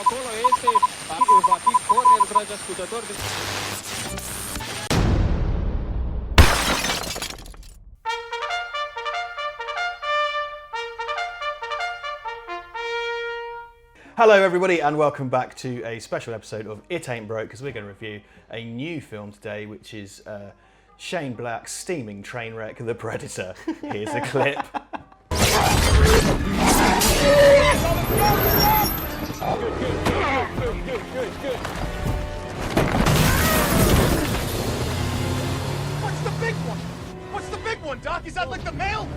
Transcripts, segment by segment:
acolo este, va fi corner, dragi ascultători. Hello everybody and welcome back to a special episode of It Ain't Broke, because we're going to review a new film today, which is Shane Black's steaming train wreck, The Predator. Here's a clip. What's the big one? What's the big one, Doc? Is that like the male?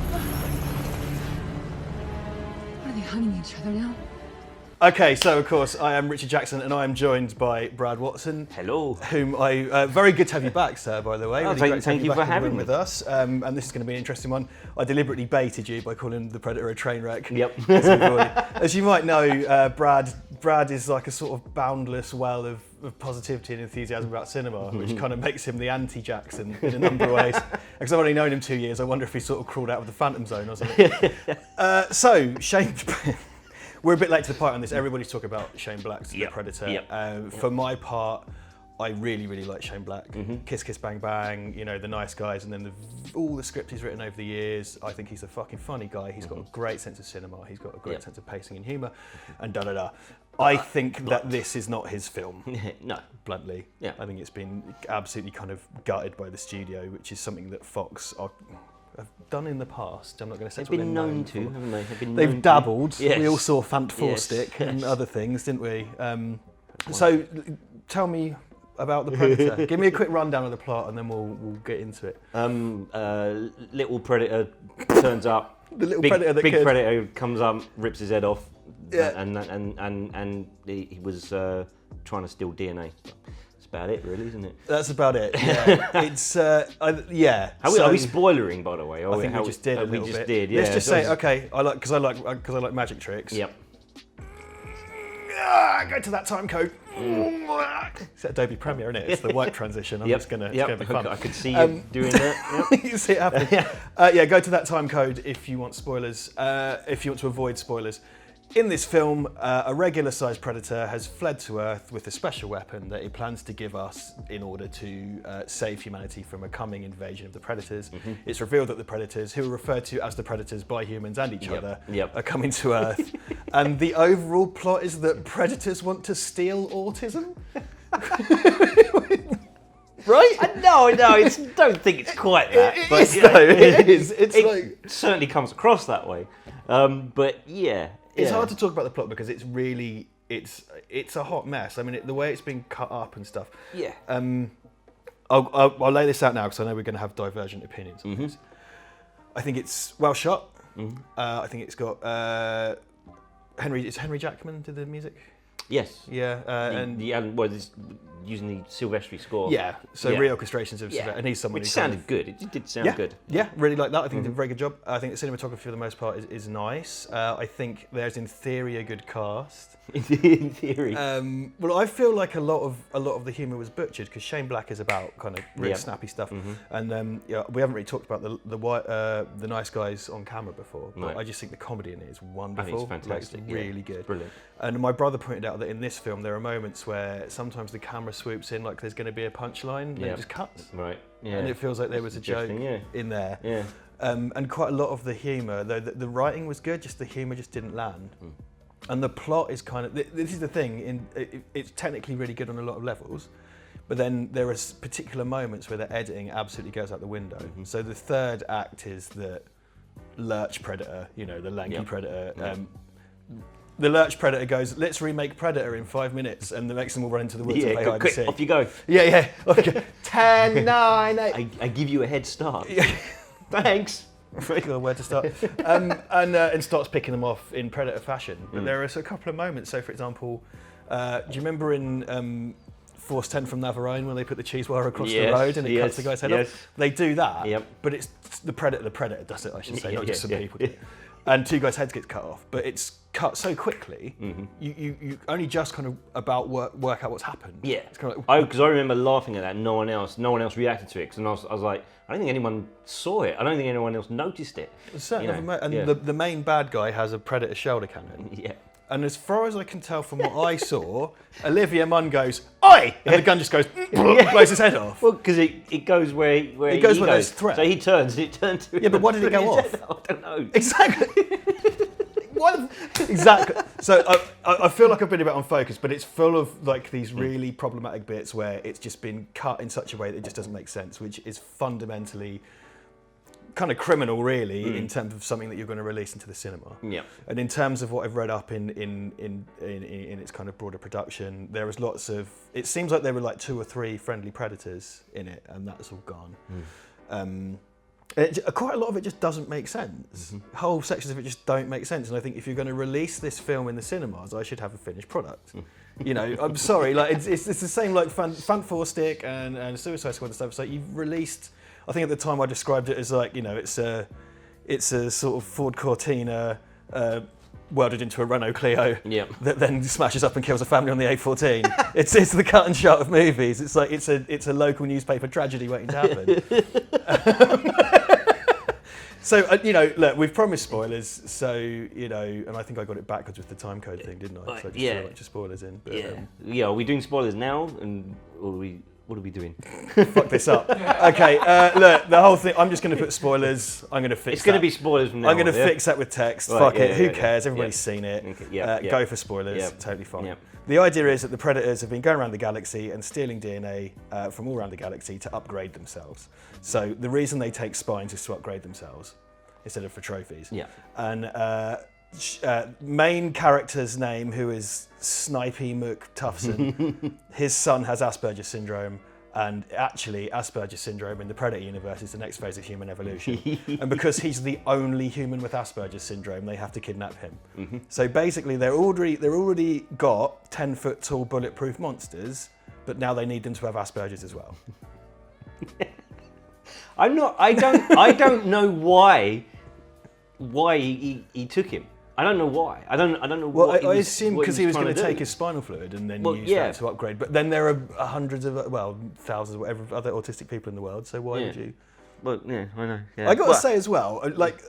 Are they hunting each other now? Okay, so of course I am Richard Jackson and I am joined by Brad Watson. Hello. Whom I very good to have you back, sir. By the way, Oh, really great to thank have you back for in the having room me. with us. And this is going to be an interesting one. I deliberately baited you by calling The Predator a train wreck. Yep. As you might know, Brad is like a sort of boundless well of positivity and enthusiasm about cinema, which kind of makes him the anti-Jackson in a number of ways. Because I've only known him 2 years, I wonder if he sort of crawled out of the Phantom Zone or something. So Shane. We're a bit late to the party on this. Everybody's talking about Shane Black's The Predator. For my part, I really, really like Shane Black. Kiss Kiss Bang Bang, you know, The Nice Guys, and then all the script he's written over the years. I think he's a fucking funny guy. He's got a great sense of cinema. He's got a great sense of pacing and humour, and da-da-da. I think that this is not his film. No. Bluntly. Yeah. I think it's been absolutely kind of gutted by the studio, which is something that Fox have done in the past. I'm not going to say They've been known to, haven't they? They've dabbled. Yes. We all saw Fant Four Yes. Stick and other things, didn't we? So tell me about The Predator. Give me a quick rundown of the plot and then we'll get into it. Little Predator turns up. The little big, Predator that big could. Predator comes up, rips his head off, Yeah. and he was trying to steal DNA. That's about it, really, isn't it? That's about it. Yeah. It's yeah. Are we spoilering, by the way? I think we just did a little We just bit. did. Yeah. Let's just say, okay. Because I like magic tricks. Yep. Go to that time code. It's Adobe Premiere, isn't it? It's the wipe transition. It's gonna be fun. I could see you doing that. Yep. You see it happening. Go to that time code if you want spoilers. If you want to avoid spoilers. In this film, a regular-sized predator has fled to Earth with a special weapon that he plans to give us in order to save humanity from a coming invasion of the predators. It's revealed that the predators, who are referred to as the predators by humans and each other, are coming to Earth. And the overall plot is that predators want to steal autism. Right? No, don't think it's quite that. It but is, though. It is. It certainly comes across that way. But yeah. It's hard to talk about the plot because it's really, it's a hot mess. I mean, the way it's been cut up and stuff. Yeah. I'll lay this out now because I know we're going to have divergent opinions on this. I think it's well shot. I think it's got Henry Jackman did the music. Yes. Yeah. It's using the Silvestri score. Yeah. So reorchestrations of and he's someone which who sounded good. It did sound good. Yeah, really like that. I think he did a very good job. I think the cinematography for the most part is nice. I think there's in theory a good cast. In theory. Well, I feel like a lot of the humour was butchered because Shane Black is about kind of really snappy stuff, and we haven't really talked about the Nice Guys on camera before. But I just think the comedy in it is wonderful. I think it's fantastic. Like, it's really good. Brilliant. And my brother pointed out that in this film there are moments where sometimes the camera swoops in like there's going to be a punchline, and it just cuts. Right. Yeah. And it feels like there was a joke in there. Yeah. And quite a lot of the humour, though the writing was good, just the humour just didn't land. And the plot is kind of, this is the thing, it's technically really good on a lot of levels, but then there are particular moments where the editing absolutely goes out the window. So the third act is the lurch predator, you know, the lanky predator. The lurch predator goes, let's remake Predator in 5 minutes, and the makes them all run into the woods and play hide and quick, seek. off you go. Yeah. Okay. 10, 9, 8. I give you a head start. Thanks. Figure where to start, and starts picking them off in Predator fashion. But there are a couple of moments. So, for example, do you remember in Force 10 from Navarone when they put the cheese wire across the road and it cuts the guy's head off? They do that, but it's the Predator. The Predator does it, I should say, not just some people. Do it. And 2 guys' heads get cut off, but it's cut so quickly. You only just kind of about work out what's happened. Yeah, it's kind of like, because I remember laughing at that. No one else reacted to it, and I was like, I don't think anyone saw it. I don't think anyone else noticed it. the main bad guy has a Predator shoulder cannon. Yeah. And as far as I can tell from what I saw, Olivia Munn goes, "Oi!" And the gun just goes, blows his head off. Well, because it goes where he goes where there's threat. So he turns, and it turns to him. Yeah, but why did it go off? I don't know. Exactly. Exactly. So I feel like I've been a bit unfocused, but it's full of like these really problematic bits where it's just been cut in such a way that it just doesn't make sense, which is fundamentally kind of criminal, really, in terms of something that you're going to release into the cinema. Yeah. And in terms of what I've read up in its kind of broader production, there was lots of. It seems like there were like 2 or 3 friendly predators in it, and that's all gone. Quite a lot of it just doesn't make sense. Whole sections of it just don't make sense. And I think if you're going to release this film in the cinemas, I should have a finished product. You know, I'm sorry, like it's the same like Fant Four Stick and Suicide Squad and stuff. So you've released. I think at the time I described it as like, you know, it's a sort of Ford Cortina welded into a Renault Clio that then smashes up and kills a family on the A14. it's the cut and shot of movies. It's like it's a local newspaper tragedy waiting to happen. So you know, look, we've promised spoilers. So you know, and I think I got it backwards with the time code thing, didn't I? So I just threw a bunch of spoilers in. But, Are we doing spoilers now, and what are we doing? Fuck this up. Okay, look, the whole thing. I'm just going to put spoilers. I'm going to fix. It's going to be spoilers from now. I'm going to fix that with text. Right, Fuck it. Who cares? Everybody's seen it. Okay, Go for spoilers. Yeah. Totally fine. Yeah. The idea is that the Predators have been going around the galaxy and stealing DNA from all around the galaxy to upgrade themselves. So the reason they take spines is to upgrade themselves instead of for trophies. Yeah. And main character's name, who is Snipey McTuffson, his son has Asperger's syndrome, and actually Asperger's syndrome in the Predator universe is the next phase of human evolution. And because he's the only human with Asperger's syndrome, they have to kidnap him. So basically they're already got 10-foot tall bulletproof monsters, but now they need them to have Asperger's as well. I don't know why he took him. I don't know why. I don't know. Well, what I assume because he was going to do. take his spinal fluid and then use that to upgrade. But then there are hundreds of, thousands, whatever, other autistic people in the world. So why would you? Well, yeah, I know. Yeah. I got to say as well, look,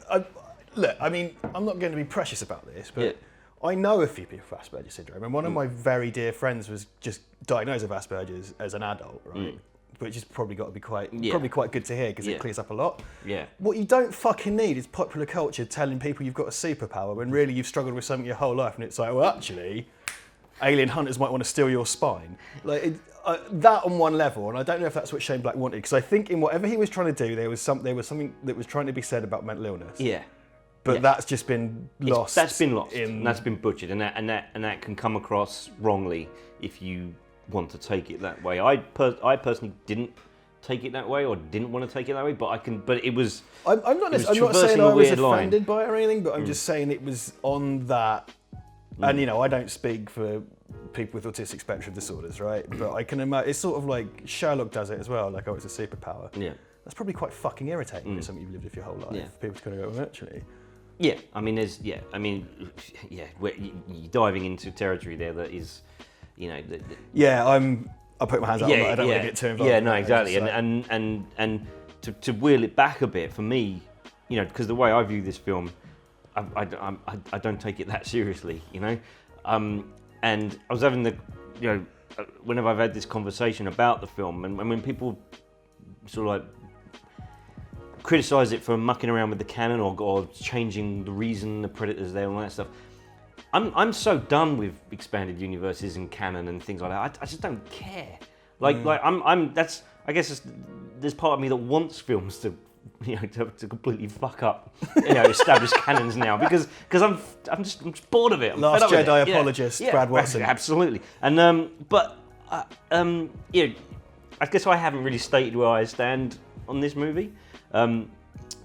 I mean, I'm not going to be precious about this, but I know a few people with Asperger's syndrome, and one of my very dear friends was just diagnosed with Asperger's as an adult, right? Which has probably got to be quite good to hear because it clears up a lot. Yeah. What you don't fucking need is popular culture telling people you've got a superpower when really you've struggled with something your whole life, and it's like, well, actually, alien hunters might want to steal your spine. Like that on one level, and I don't know if that's what Shane Black wanted, because I think in whatever he was trying to do, there was something that was trying to be said about mental illness. Yeah. But that's just been lost. That's been lost. And that's been butchered, and that can come across wrongly if you want to take it that way. I personally didn't take it that way, or didn't want to take it that way, but it was. I'm not saying I was offended by it or anything, but I'm just saying it was on that. And you know, I don't speak for people with autistic spectrum disorders, right? But I can imagine it's sort of like Sherlock does it as well. Like, oh, it's a superpower. Yeah. That's probably quite fucking irritating. It's something you've lived with your whole life. Yeah. People just kind of go, well, actually. Yeah, I mean, you're diving into territory there that is, you know. I'll put my hands up. I don't want to get too involved. Yeah, no, exactly. And to wheel it back a bit, for me, you know, because the way I view this film, I don't take it that seriously, you know. And I was having whenever I've had this conversation about the film, and when people sort of like criticise it for mucking around with the canon or changing the reason the Predator's there and all that stuff, I'm so done with expanded universes and canon and things like that. I just don't care. There's part of me that wants films to, you know, to completely fuck up, you know, established canons now because I'm just bored of it. Last Jedi apologist, Brad Watson. Absolutely. And you know, I guess I haven't really stated where I stand on this movie,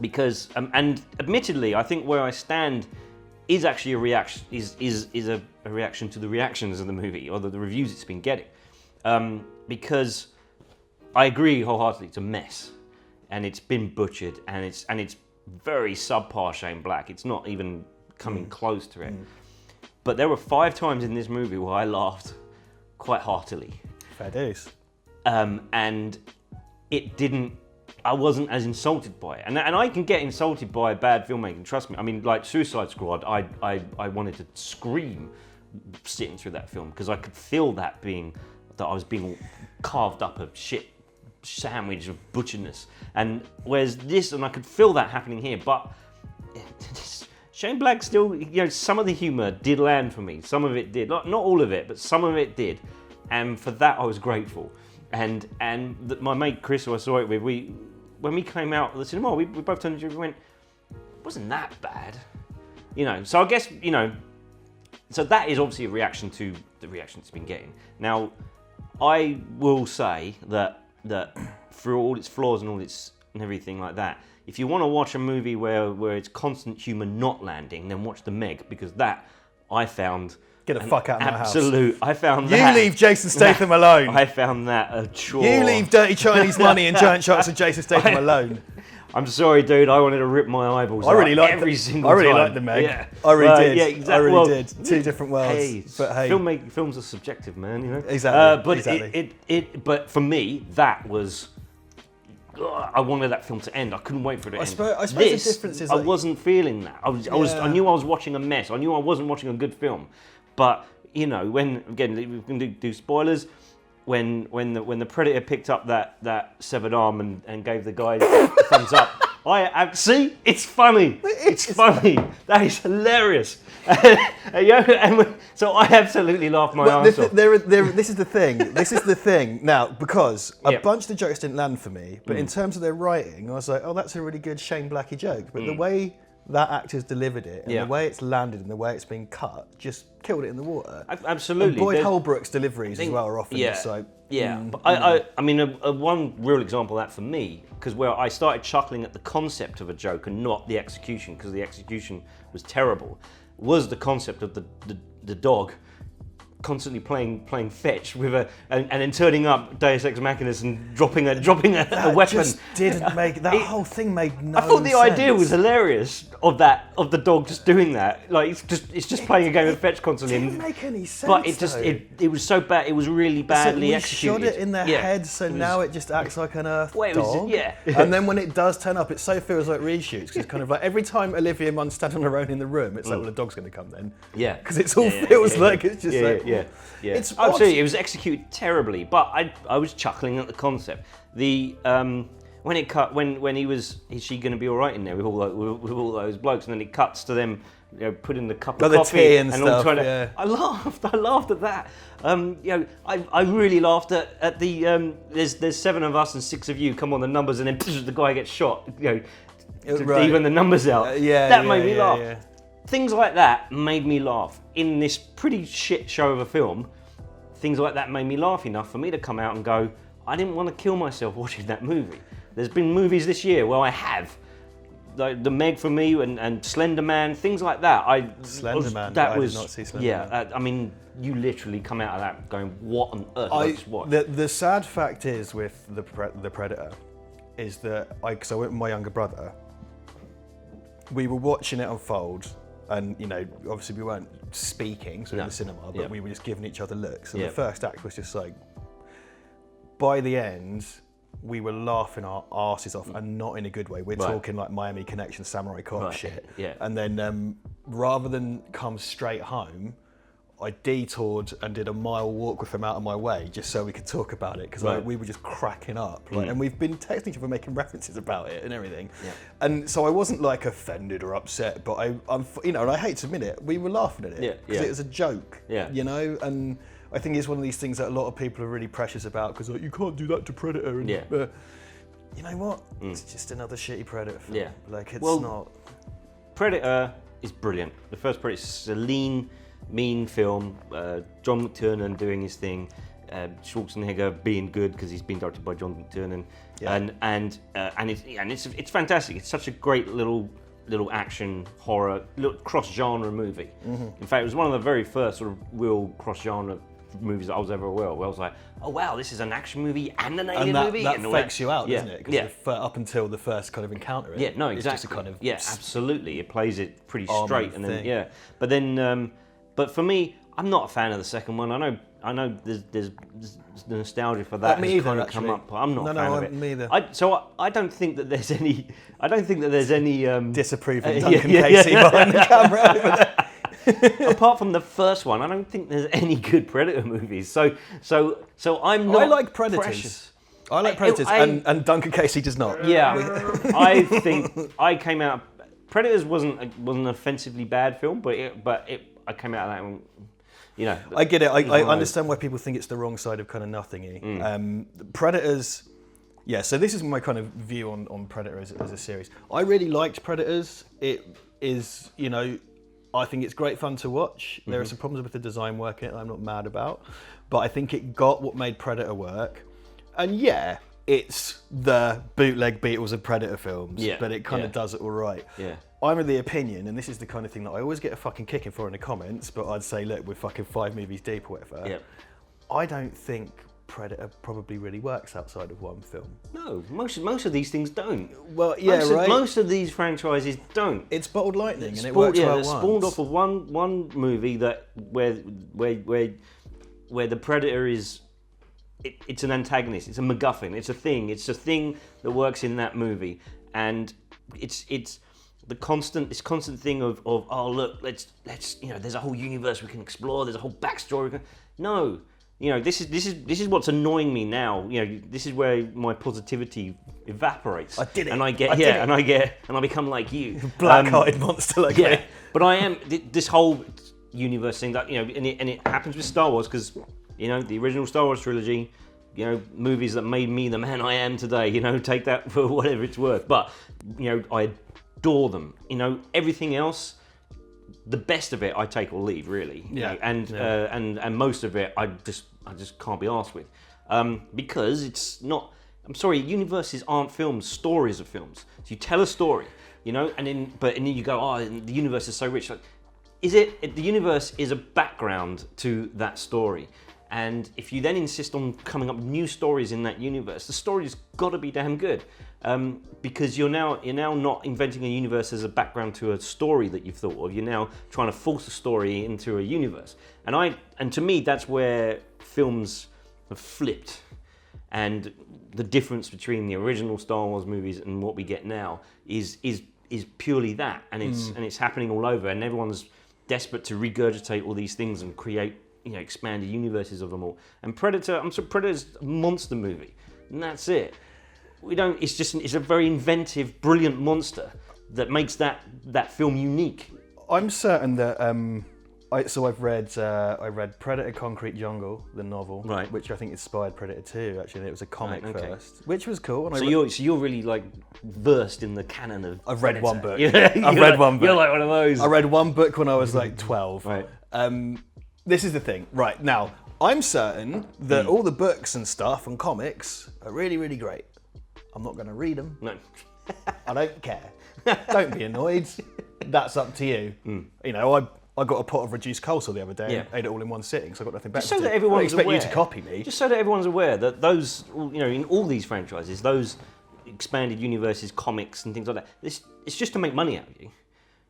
because and admittedly, I think where I stand is actually a reaction is a reaction to the reactions of the movie or the reviews it's been getting, because I agree wholeheartedly, it's a mess, and it's been butchered, and it's very subpar Shane Black. It's not even coming close to it. But there were 5 times in this movie where I laughed quite heartily. Fair dues. And it didn't I wasn't as insulted by it, and I can get insulted by bad filmmaking. Trust me. I mean, like Suicide Squad, I wanted to scream sitting through that film because I could feel that I was being carved up a shit sandwich of butcherness, and whereas this, and I could feel that happening here, but Shane Black still, some of the humour did land for me. Some of it did, not all of it, but some of it did, and for that I was grateful. And my mate Chris, who I saw it with, when we came out of the cinema, we both turned to each other and went, it wasn't that bad, So I guess so that is obviously a reaction to the reaction it's been getting. Now, I will say that through all its flaws and and everything like that, if you want to watch a movie where it's constant humour not landing, then watch The Meg, because that I found. Get the fuck out of my house. Absolute. I found that. You leave Jason Statham alone. I found that a chore. You leave dirty Chinese money and giant shots of Jason Statham alone. I'm sorry, dude. I wanted to rip my eyeballs out every single time. I really liked The Meg. Yeah. I really did. Yeah, exactly. I really did. Two different worlds. Hey, but hey, films are subjective, man. Exactly. But exactly. But for me, that was. I wanted that film to end. I couldn't wait for it to end. I suppose the difference is I wasn't feeling that. I knew I was watching a mess. I knew I wasn't watching a good film. But when again we can do spoilers. When the Predator picked up that severed arm and gave the guy a thumbs up, see, it's funny. It's funny. That is hilarious. So I absolutely laughed my ass off. This is the thing. This is the thing. Now, because a bunch of the jokes didn't land for me, but in terms of their writing, I was like, oh, that's a really good Shane Blacky joke. But the way that actor's delivered it, and the way it's landed, and the way it's been cut, just killed it in the water. Absolutely. And Boyd Holbrook's deliveries as well are often just like... But I mean, one real example of that for me, because where I started chuckling at the concept of a joke and not the execution, because the execution was terrible, was the concept of the dog constantly playing fetch with and then turning up Deus Ex Machina and dropping a weapon. Just didn't make that whole thing made no sense. I thought the idea was hilarious of the dog just doing that. Like it's just playing a game of fetch constantly. It didn't make any sense. But it was so bad. It was really badly executed. We shot it in their heads, so now it just acts like an Earth dog. And then when it does turn up, it so feels like reshoots. Because it's kind of like every time Olivia Munn's standing on her own in the room, it's like, well, the dog's going to come then. Yeah. Because it's all feels like it's just like. Yeah. It's absolutely. It was executed terribly, but I was chuckling at the concept. When it cut, when is she going to be all right in there with all those blokes, and then it cuts to them, putting the cup of coffee tea and stuff. All trying to, I laughed at that. I really laughed at the. There's 7 of us and 6 of you. Come on, the numbers, and then the guy gets shot. To even the numbers out. That made me laugh. Yeah. Things like that made me laugh. In this pretty shit show of a film, things like that made me laugh enough for me to come out and go, I didn't want to kill myself watching that movie. There's been movies this year where I have. Like The Meg for me and Slender Man, things like that. Slender Man? That I was, did not see Slender Man. I mean, you literally come out of that going, what on earth did I just watch? The sad fact is with the Predator is that, because I went with my younger brother, we were watching it unfold. And, obviously we weren't speaking, in the cinema, but we were just giving each other looks. And the first act was just like, by the end, we were laughing our arses off, and not in a good way. We're talking like Miami Connection, Samurai Cop shit. Yeah. And then rather than come straight home, I detoured and did a mile walk with him out of my way just so we could talk about it, because we were just cracking up. And we've been texting each other, making references about it and everything. Yeah. And so I wasn't like offended or upset, but I'm and I hate to admit it, we were laughing at it because it was a joke. Yeah. And I think it's one of these things that a lot of people are really precious about, because like, you can't do that to Predator. And, you know what? It's just another shitty Predator film. Yeah. Like it's not. Predator is brilliant. The first Predator is a lean, mean film. John McTiernan doing his thing. Schwarzenegger being good because he's been directed by John McTiernan. Yeah. And it's fantastic. It's such a great little action horror, little cross-genre movie. Mm-hmm. In fact, it was one of the very first sort of real cross-genre movies that I was ever aware of, where I was like, oh wow, this is an action movie and an alien movie. That fakes you out, doesn't it? Because up until the first kind of encounter, exactly. It's just a kind of absolutely. It plays it pretty straight, and then but for me, I'm not a fan of the second one. I know there's nostalgia for that. Me has either, kind of actually. come up, but I'm not a fan of it. Me either. I don't think that there's any. I don't think that there's any Disapproving Duncan Casey behind the camera over there. apart from the first one. I don't think there's any good Predator movies. So I'm not. I like Predators. precious. I like Predators, and Duncan Casey does not. Yeah, I think I came out. Predators wasn't an offensively bad film, but I came out of that one. You know, I get it. I understand why people think it's the wrong side of kind of nothingy. Predators, yeah. So this is my kind of view on Predator as a series. I really liked Predators. It is, you know, I think it's great fun to watch. There are some problems with the design work in it that I'm not mad about, but I think it got what made Predator work. And yeah, it's the bootleg Beatles of Predator films, but it kind of does it all right. Yeah. I'm of the opinion, and this is the kind of thing that I always get a fucking kicking for in the comments, but I'd say, look, we're fucking 5 movies deep or whatever. Yeah. I don't think Predator probably really works outside of one film. No, most of these things don't. Well, yeah, Most of these franchises don't. It's bottled lightning, and it works well they're spawned off of one movie that where the Predator is. It's an antagonist. It's a MacGuffin. It's a thing. It's a thing that works in that movie, and it's this constant thing of oh look, let's you know, there's a whole universe we can explore. There's a whole backstory. No, you know, this is what's annoying me now. You know, this is where my positivity evaporates. I did it. And I become like you, black-eyed monster like me. But I am this whole universe thing that, you know, and it happens with Star Wars because, you know, the original Star Wars trilogy, you know, movies that made me the man I am today, you know, take that for whatever it's worth. But, you know, I adore them. You know, everything else, the best of it I take or leave, really. Yeah. You know, and most of it I just can't be arsed with. Because it's not, I'm sorry, universes aren't films, stories are films. So you tell a story, you know, and then you go, oh, the universe is so rich. Like, the universe is a background to that story. And if you then insist on coming up with new stories in that universe, the story's got to be damn good, because you're now not inventing a universe as a background to a story that you've thought of. You're now trying to force a story into a universe, and to me that's where films have flipped, and the difference between the original Star Wars movies and what we get now is purely that, and it's happening all over, and everyone's desperate to regurgitate all these things and create, you know, expanded universes of them all. And Predator's a monster movie, and that's it. It's a very inventive, brilliant monster that makes that film unique. I'm certain that I've read Predator: Concrete Jungle, the novel, right, which I think inspired Predator 2. Actually, it was a comic right, okay. first, which was cool. And so you're really like versed in the canon of. I've read Predator. one book. I've read one book. You're like one of those. I read one book when I was like 12. Right. This is the thing. Right now, I'm certain that all the books and stuff and comics are really, really great. I'm not going to read them. No. I don't care. Don't be annoyed. That's up to you. You know, I got a pot of reduced coleslaw the other day and ate it all in one sitting, so I got nothing better Just so to do. that everyone's I don't expect aware. you to copy me. Just so that everyone's aware that those, you know, in all these franchises, those expanded universes, comics and things like that, it's just to make money out of you.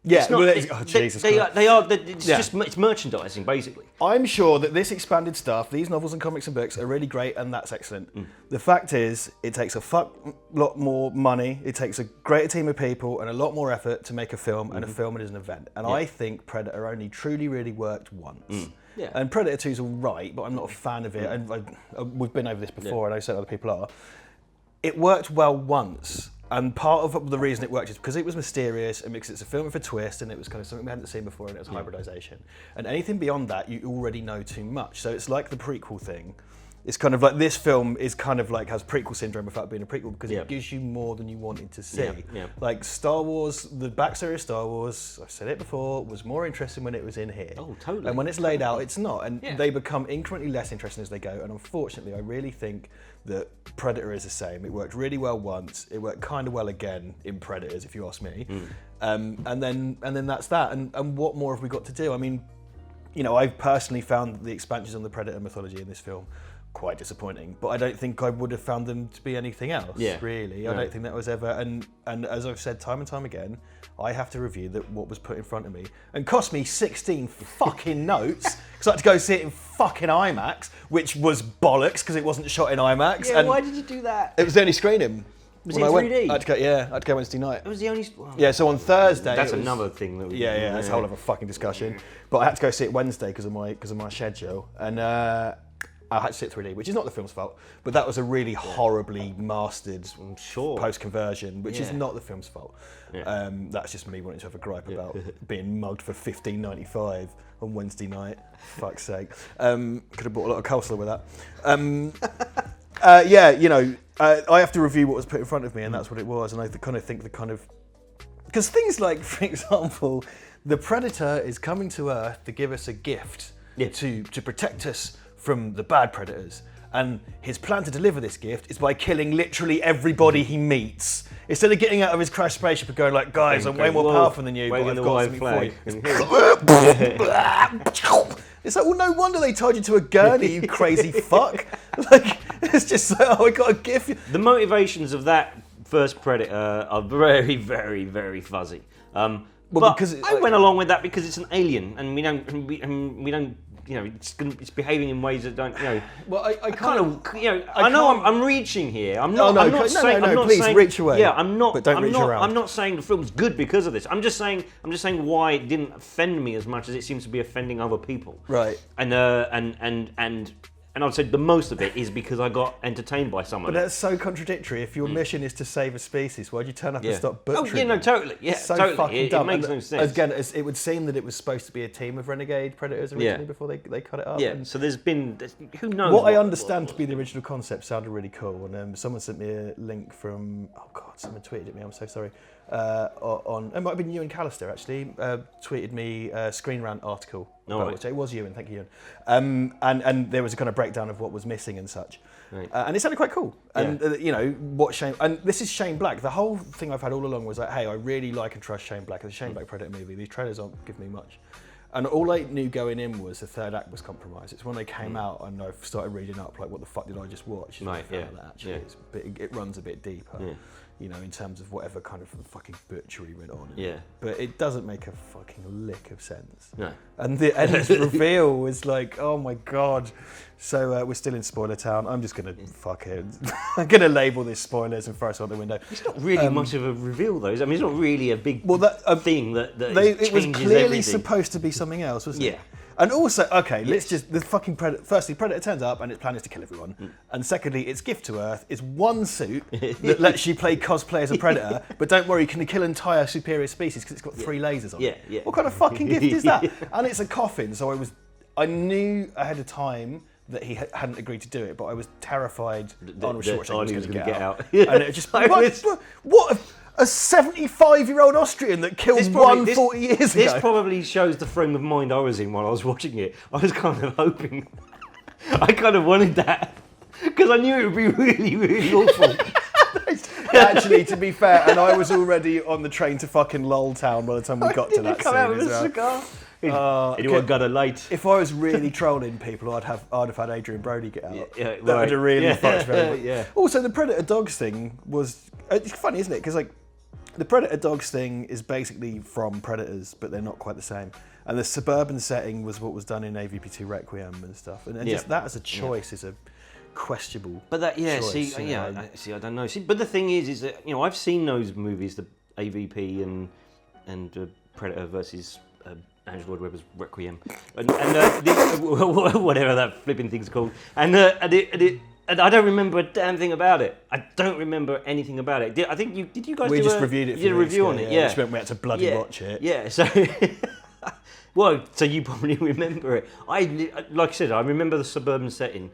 Yeah, It's not, Jesus Christ. Christ. It's merchandising, basically. I'm sure that this expanded stuff, these novels and comics and books are really great, and that's excellent. The fact is, it takes a fuck lot more money, it takes a greater team of people and a lot more effort to make a film, and a film is an event. And I think Predator only truly really worked once. Yeah. And Predator 2 is all right, but I'm not a fan of it. And we've been over this before, and I said other people are. It worked well once. And part of the reason it worked is because it was mysterious and because it's a film with a twist and it was kind of something we hadn't seen before, and it was hybridization. And anything beyond that, you already know too much. So it's like the prequel thing. It's kind of like this film is kind of like has prequel syndrome without being a prequel because it gives you more than you wanted to see. Like Star Wars, the backstory of Star Wars, I've said it before, was more interesting when it was in here. Oh, totally. And when it's laid out, it's not. And they become incrementally less interesting as they go. And unfortunately, I really think that Predator is the same. It worked really well once. It worked kind of well again in Predators, if you ask me. And then that's that. And what more have we got to do? I mean, you know, I've personally found the expansions on the Predator mythology in this film quite disappointing. But I don't think I would have found them to be anything else. Really, I don't think that was ever. And as I've said time and time again, I have to review that what was put in front of me and cost me 16 fucking notes because I had to go see it in fucking IMAX, which was bollocks because it wasn't shot in IMAX. Yeah, and why did you do that? it was the only screening. Was it in 3D? I had to go Wednesday night. It was the only. Well, Yeah, so on Thursday. that's it was, another thing that we. Yeah, that's a whole other fucking discussion. But I had to go see it Wednesday because of my schedule, and I had to see it 3D, which is not the film's fault, but that was a really horribly mastered post-conversion, which is not the film's fault. Yeah. That's just me wanting to have a gripe about being mugged for $15.95 on Wednesday night. Fuck's sake. Could have bought a lot of coleslaw with that. I have to review what was put in front of me, and that's what it was. And I kind of think because things like, for example, the Predator is coming to Earth to give us a gift to protect us from the bad predators. And his plan to deliver this gift is by killing literally everybody he meets. Instead of getting out of his crash spaceship and going like, guys, I'm way more powerful than you, but I've got something for you. It's like, well, no wonder they tied you to a gurney, you crazy fuck. Like, it's just like, oh, I got a gift. The motivations of that first Predator are very, very, very fuzzy. But because I went along with that because it's an alien, and we don't. You know, it's behaving in ways that don't. You know. Well, I kind of. You know, I know I'm reaching here. I'm not. I'm not saying. I'm not please saying, reach away. Yeah, I'm not. But don't reach around. I'm not saying the film's good because of this. I'm just saying why it didn't offend me as much as it seems to be offending other people. Right. And I would say the most of it is because I got entertained by some of it. But that's so contradictory. If your mission is to save a species, why'd you turn up and stop butchering? Oh, yeah, no, totally. Yeah, so totally. Fucking dumb. It makes no sense. Again, it would seem that it was supposed to be a team of renegade predators originally before they cut it up. Yeah, and so there's been, who knows? What I understand to be the original concept sounded really cool. And someone sent me a link from, someone tweeted at me, I'm so sorry. It might have been Ewan Callister actually, tweeted me a Screen Rant article. Which it was Ewan, thank you, Ewan. And there was a kind of breakdown of what was missing and such. Right. And it sounded quite cool. And what Shane, and this is Shane Black. The whole thing I've had all along was like, hey, I really like and trust Shane Black. It's a Shane Black Predator movie. These trailers aren't giving me much. And all I knew going in was the third act was compromised. It's when they came out and I started reading up, like, what the fuck did I just watch? Right, It runs a bit deeper. Yeah. You know, in terms of whatever kind of fucking butchery went on. Yeah. But it doesn't make a fucking lick of sense. No. And the end reveal was like, oh my God. So we're still in spoiler town. I'm just going to fuck it. I'm going to label this spoilers and throw us out the window. It's not really much of a reveal though. I mean, it's not really a big thing that it was clearly everything. Supposed to be something else, wasn't it? Yeah. And also, let's just, the fucking Predator, firstly, Predator turns up and its plan is to kill everyone. And secondly, its gift to Earth is one suit that lets you play cosplay as a Predator, but don't worry, you can kill entire superior species because it's got 3 lasers on it. Yeah. What kind of fucking gift is that? And it's a coffin, so I knew ahead of time that he hadn't agreed to do it, but I was terrified Arnold Schwarzenegger was going to get out. And it just, what a 75-year-old Austrian that killed 40 years ago. This probably shows the frame of mind I was in while I was watching it. I was kind of hoping, I kind of wanted that, because I knew it would be really, really awful. Actually, to be fair, and I was already on the train to fucking Lol Town by the time we got to that scene out with as a well. cigar? Anyone got a light? If I was really trolling people, I'd have had Adrian Brody get out. That right. would have really fucked me. Yeah. Also, the Predator Dogs thing was, it's funny, isn't it? Because like, the Predator Dogs thing is basically from Predators, but they're not quite the same. And the suburban setting was what was done in AVP2 Requiem and stuff. And just that as a choice is a questionable. But that, choice, I don't know. See, but the thing is that I've seen those movies, the AVP and Predator versus Angelo Weber's Requiem, and whatever that flipping thing's called, and I don't remember a damn thing about it. I don't remember anything about it. I think did you guys? We just reviewed it. You did a review on it, yeah. Which meant we had to bloody watch it. Yeah. So, so you probably remember it. Like I said, I remember the suburban setting.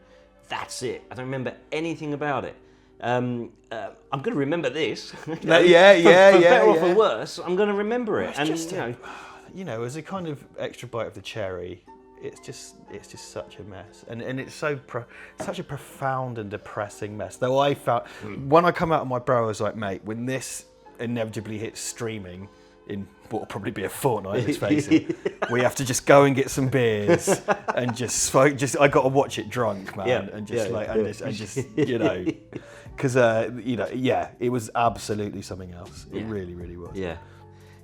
That's it. I don't remember anything about it. I'm going to remember this. For better or for worse, I'm going to remember it. And just, as a kind of extra bite of the cherry. It's just such a mess, and it's such a profound and depressing mess. Though I felt when I come out of my bro, I was like, mate, when this inevitably hits streaming, in what will probably be a fortnight, let's face it. We have to just go and get some beers and I got to watch it drunk, man, and just you know, because you know, yeah, it was absolutely something else. It really, really was. Yeah.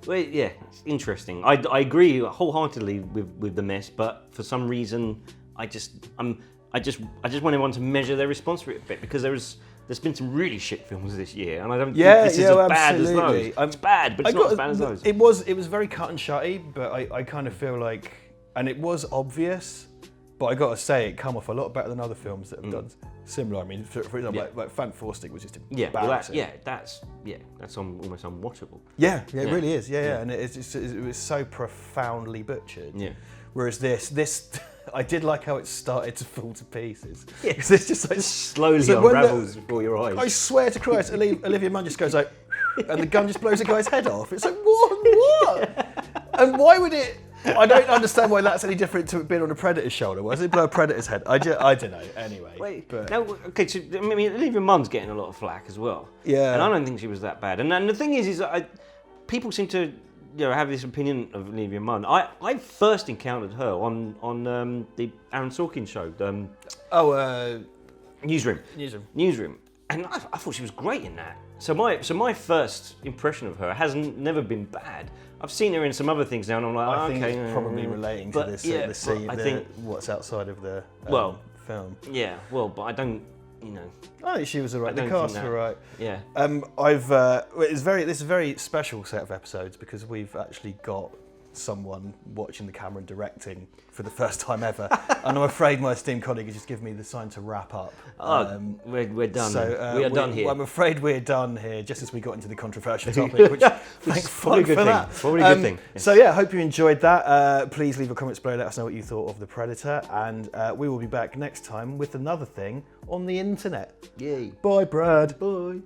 Well, yeah, it's interesting. I agree wholeheartedly with The Mess, but for some reason, I just want everyone to measure their response to it a bit, because there's been some really shit films this year, and I don't think this is as bad as those. It's bad, but it's not as bad as those. It was very cut and shutty, but I kind of feel like, and it was obvious, but I got to say, it come off a lot better than other films that have done similar. I mean, for example, like Fantastic was just embarrassing. That's almost unwatchable. Yeah, it really is. Yeah, and it was so profoundly butchered. Yeah. Whereas this, I did like how it started to fall to pieces. Yeah. Because it's just like slowly unravels before your eyes. I swear to Christ, Olivia Munn just goes like, and the gun just blows a guy's head off. It's like, what? And why would it? I don't understand why that's any different to it being on a predator's shoulder. Why does it blow a predator's head? I don't know. Anyway. Wait, but. now, okay, so I mean, Olivia Munn's getting a lot of flack as well. Yeah. And I don't think she was that bad. And the thing is people seem to, you know, have this opinion of Olivia Munn. I first encountered her on the Aaron Sorkin show. Newsroom. And I thought she was great in that. So my first impression of her hasn't never been bad. I've seen her in some other things now, and I'm like, I think it's probably relating to this the scene. I think what's outside of the film. Yeah, well, but I don't, you know. I think she was alright. The cast were right. Yeah. This is a very special set of episodes because we've actually got someone watching the camera and directing for the first time ever, and I'm afraid my esteemed colleague has just given me the sign to wrap up. We're done. So we are done here. I'm afraid we're done here, just as we got into the controversial topic, which thank fuck for that. Probably a good thing. Yeah. So yeah, I hope you enjoyed that. Please leave a comment below, let us know what you thought of The Predator, and we will be back next time with another thing on the internet. Yay. Bye, Brad. Bye.